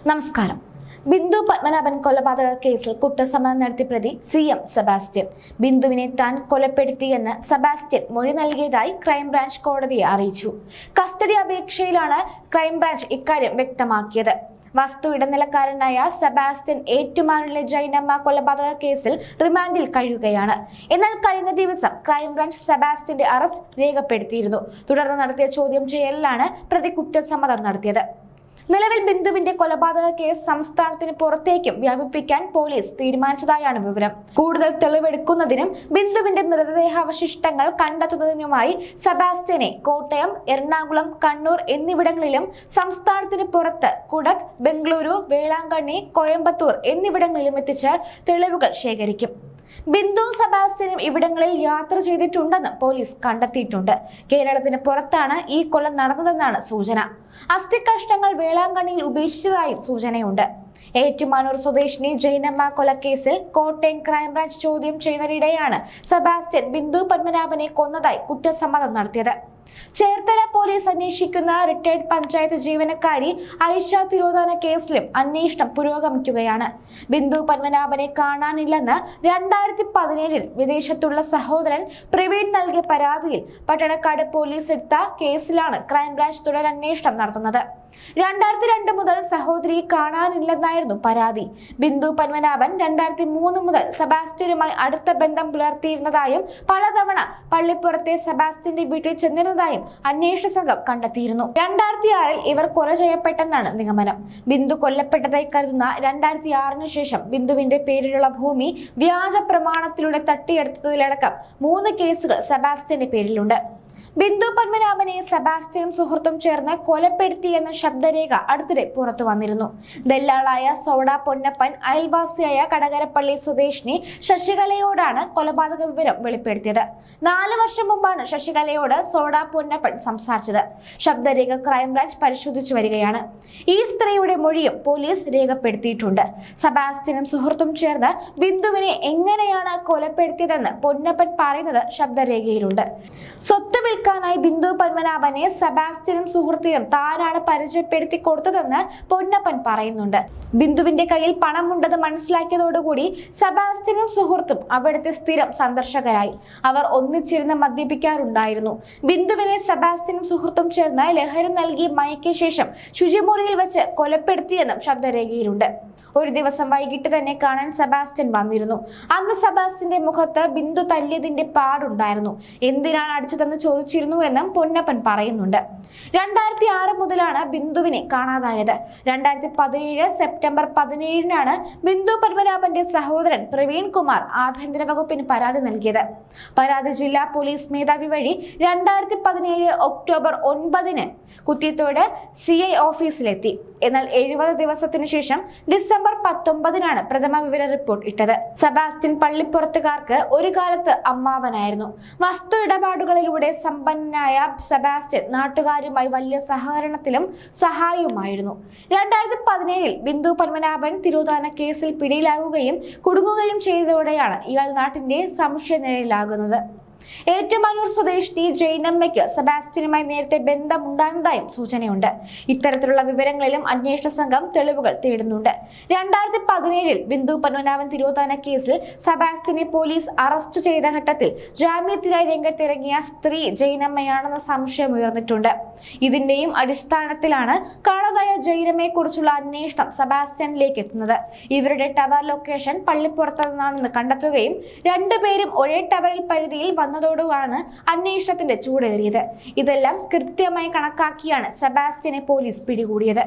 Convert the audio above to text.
നമസ്കാരം. ബിന്ദു പത്മനാഭൻ കൊലപാതക കേസിൽ കുറ്റസമ്മതം നടത്തിയ പ്രതി CM സെബാസ്റ്റ്യൻ ബിന്ദുവിനെ താൻ കൊലപ്പെടുത്തിയെന്ന് സെബാസ്റ്റ്യൻ മൊഴി നൽകിയതായി ക്രൈംബ്രാഞ്ച് കോടതിയെ അറിയിച്ചു. കസ്റ്റഡി അപേക്ഷയിലാണ് ക്രൈംബ്രാഞ്ച് ഇക്കാര്യം വ്യക്തമാക്കിയത്. വസ്തു ഇടനിലക്കാരനായ സെബാസ്റ്റ്യൻ ഏറ്റുമാനൂരിലെ ജൈനമ്മ കൊലപാതക കേസിൽ റിമാൻഡിൽ കഴിയുകയാണ്. എന്നാൽ കഴിഞ്ഞ ദിവസം ക്രൈംബ്രാഞ്ച് സെബാസ്റ്റ്യന്റെ അറസ്റ്റ് രേഖപ്പെടുത്തിയിരുന്നു. തുടർന്ന് നടത്തിയ ചോദ്യം ചെയ്യലിലാണ് പ്രതി കുറ്റസമ്മതം നടത്തിയത്. നിലവിൽ ബിന്ദുവിന്റെ കൊലപാതക കേസ് സംസ്ഥാനത്തിന് പുറത്തേക്കും വ്യാപിപ്പിക്കാൻ പോലീസ് തീരുമാനിച്ചതായാണ് വിവരം. കൂടുതൽ തെളിവെടുക്കുന്നതിനും ബിന്ദുവിന്റെ മൃതദേഹാവശിഷ്ടങ്ങൾ കണ്ടെത്തുന്നതിനുമായി സെബാസ്റ്റ്യനെ കോട്ടയം, എറണാകുളം, കണ്ണൂർ എന്നിവിടങ്ങളിലും സംസ്ഥാനത്തിന് പുറത്ത് കുടക്, ബംഗളൂരു, വേളാങ്കണ്ണി, കോയമ്പത്തൂർ എന്നിവിടങ്ങളിലും എത്തിച്ച് തെളിവുകൾ ശേഖരിക്കും. ബിന്ദു സെബാസ്റ്റ്യനും ഇവിടങ്ങളിൽ യാത്ര ചെയ്തിട്ടുണ്ടെന്ന് പോലീസ് കണ്ടെത്തിയിട്ടുണ്ട്. കേരളത്തിന് പുറത്താണ് ഈ കൊല നടന്നതെന്നാണ് സൂചന. അസ്ഥികഷ്ണങ്ങൾ വേളാങ്കണ്ണിയിൽ ഉപേക്ഷിച്ചതായും സൂചനയുണ്ട്. ഏറ്റുമാനൂർ സ്വദേശിനി ജൈനമ്മ കൊലക്കേസിൽ കോട്ടയം ക്രൈംബ്രാഞ്ച് ചോദ്യം ചെയ്യുന്നതിനിടെയാണ് സെബാസ്റ്റ്യൻ ബിന്ദു പത്മനാഭനെ കൊന്നതായി കുറ്റസമ്മതം നടത്തിയത്. ചേർത്തല പോലീസ് അന്വേഷിക്കുന്ന റിട്ടയർഡ് പഞ്ചായത്ത് ജീവനക്കാരി ഐഷ തിരോധാന കേസിലും അന്വേഷണം പുരോഗമിക്കുകയാണ്. ബിന്ദു പത്മനാഭനെ കാണാനില്ലെന്ന് 2017 വിദേശത്തുള്ള സഹോദരൻ പ്രവീൺ നൽകിയ പരാതിയിൽ പട്ടണക്കാട് പോലീസ് എടുത്ത കേസിലാണ് ക്രൈംബ്രാഞ്ച് തുടരന്വേഷണം നടത്തുന്നത്. 2002 മുതൽ സഹോദരി കാണാനില്ലെന്നായിരുന്നു പരാതി. ബിന്ദു പത്മനാഭൻ 2003 മുതൽ സെബാസ്റ്റ്യനുമായി അടുത്ത ബന്ധം പുലർത്തിയിരുന്നതായും പലതവണ പള്ളിപ്പുറത്തെ സെബാസ്റ്റ്യന്റെ വീട്ടിൽ ചെന്നിരുന്നതായും അന്വേഷണ സംഘം കണ്ടെത്തിയിരുന്നു. 2006 ഇവർ കൊല ചെയ്യപ്പെട്ടെന്നാണ് നിഗമനം. ബിന്ദു കൊല്ലപ്പെട്ടതായി കരുതുന്ന 2006 ശേഷം ബിന്ദുവിന്റെ പേരിലുള്ള ഭൂമി വ്യാജ പ്രമാണത്തിലൂടെ തട്ടിയെടുത്തതിലടക്കം 3 കേസുകൾ സെബാസ്റ്റ്യന്റെ പേരിലുണ്ട്. ബിന്ദു പത്മനാഭനെ സെബാസ്റ്റ്യനും സുഹൃത്തും ചേർന്ന് കൊലപ്പെടുത്തിയെന്ന ശബ്ദരേഖ അടുത്തിടെ പുറത്തു വന്നിരുന്നു. ദല്ലാളായ സോഡ പൊന്നപ്പൻ അയൽവാസിയായ കടകരപ്പള്ളി സ്വദേശിനി ശശികലയോടാണ് കൊലപാതക വിവരം വെളിപ്പെടുത്തിയത്. 4 വർഷം മുമ്പാണ് ശശികലയോട് സോഡ പൊന്നപ്പൻ സംസാരിച്ചത്. ശബ്ദരേഖ ക്രൈംബ്രാഞ്ച് പരിശോധിച്ചു വരികയാണ്. ഈ സ്ത്രീയുടെ മൊഴിയും പോലീസ് രേഖപ്പെടുത്തിയിട്ടുണ്ട്. സെബാസ്റ്റ്യനും സുഹൃത്തും ചേർന്ന് ബിന്ദുവിനെ എങ്ങനെയാണ് കൊലപ്പെടുത്തിയതെന്ന് പൊന്നപ്പൻ പറയുന്നത് ശബ്ദരേഖയിലുണ്ട്. സ്വത്ത് ായി ബിന്ദു പത്മനാഭനെ സെബാസ്റ്റ്യനും സുഹൃത്തിനും താനാണ് പരിചയപ്പെടുത്തി കൊടുത്തതെന്ന് പൊന്നപ്പൻ പറയുന്നുണ്ട്. ബിന്ദുവിന്റെ കയ്യിൽ പണമുണ്ടെന്ന് മനസ്സിലാക്കിയതോടുകൂടി സെബാസ്റ്റ്യനും സുഹൃത്തും അവിടുത്തെ സ്ഥിരം സന്ദർശകരായി. അവർ ഒന്നിച്ചിരുന്ന് മദ്യപിക്കാറുണ്ടായിരുന്നു. ബിന്ദുവിനെ സെബാസ്റ്റ്യനും സുഹൃത്തും ചേർന്ന് ലഹരി നൽകി മയക്കിയ ശേഷം ശുചിമുറിയിൽ വെച്ച് കൊലപ്പെടുത്തിയെന്നും ശബ്ദരേഖയിലുണ്ട്. ഒരു ദിവസം വൈകിട്ട് തന്നെ കാണാൻ സെബാസ്റ്റ്യൻ വന്നിരുന്നു. അന്ന് സെബാസ്റ്റ്യന്റെ മുഖത്ത് ബിന്ദു തല്ലിയതിന്റെ പാടുണ്ടായിരുന്നു. എന്തിനാണ് അടിച്ചതെന്ന് ചോദിച്ചിരുന്നു എന്നും പൊന്നപ്പൻ പറയുന്നുണ്ട്. 2006 മുതലാണ് ബിന്ദുവിനെ കാണാതായത്. 2017 സെപ്റ്റംബർ 17 ബിന്ദു പത്മനാഭന്റെ സഹോദരൻ പ്രവീൺ കുമാർ ആഭ്യന്തര വകുപ്പിന് പരാതി നൽകിയത്. പരാതി ജില്ലാ പോലീസ് മേധാവി വഴി 2017 ഒക്ടോബർ 9 കുത്തിയത്തോട് CI ഓഫീസിലെത്തി. എന്നാൽ 70 ദിവസത്തിന് ശേഷം ഡിസംബർ 19 പ്രഥമ വിവര റിപ്പോർട്ട് ഇട്ടത്. സെബാസ്റ്റ്യൻ പള്ളിപ്പുറത്തുകാർക്ക് ഒരു കാലത്ത് അമ്മാവനായിരുന്നു. വസ്തു ഇടപാടുകളിലൂടെ സമ്പന്നനായ സെബാസ്റ്റ്യൻ നാട്ടുകാരുമായി വലിയ സഹകരണത്തിലും സഹായവുമായിരുന്നു. 2017 ബിന്ദു പത്മനാഭൻ തിരോധാന കേസിൽ പിടിയിലാകുകയും കുടുങ്ങുകയും ചെയ്തതോടെയാണ് ഇയാൾ നാട്ടിന്റെ സംശയനിഴലിലാകുന്നത്. ഏറ്റുമാനൂർ സ്വദേശിനി ജൈനമ്മയ്ക്ക് സെബാസ്റ്റ്യനുമായി നേരത്തെ ബന്ധമുണ്ടായിരുന്നതായും സൂചനയുണ്ട്. ഇത്തരത്തിലുള്ള വിവരങ്ങളിലും അന്വേഷണ സംഘം തെളിവുകൾ തേടുന്നുണ്ട്. 2017 ബിന്ദു പത്മനാഭൻ തിരോധാന കേസിൽ സെബാസ്റ്റ്യനെ പോലീസ് അറസ്റ്റ് ചെയ്ത ഘട്ടത്തിൽ ജാമ്യത്തിനായി രംഗത്തിറങ്ങിയ സ്ത്രീ ജൈനമ്മയാണെന്ന സംശയം ഉയർന്നിട്ടുണ്ട്. ഇതിന്റെയും അടിസ്ഥാനത്തിലാണ് കാണാതായ ജൈനമ്മയെ കുറിച്ചുള്ള അന്വേഷണം സെബാസ്റ്റ്യനിലേക്ക് എത്തുന്നത്. ഇവരുടെ ടവർ ലൊക്കേഷൻ പള്ളിപ്പുറത്ത് നിന്നാണെന്ന് കണ്ടെത്തുകയും 2 പേരും ഒരേ ടവറിൽ പരിധിയിൽ വന്നതോടുമാണ് അന്വേഷണത്തിന്റെ ചൂടേറിയത്. ഇതെല്ലാം കൃത്യമായി കണക്കാക്കിയാണ് സെബാസ്റ്റ്യനെ പോലീസ് പിടികൂടിയത്.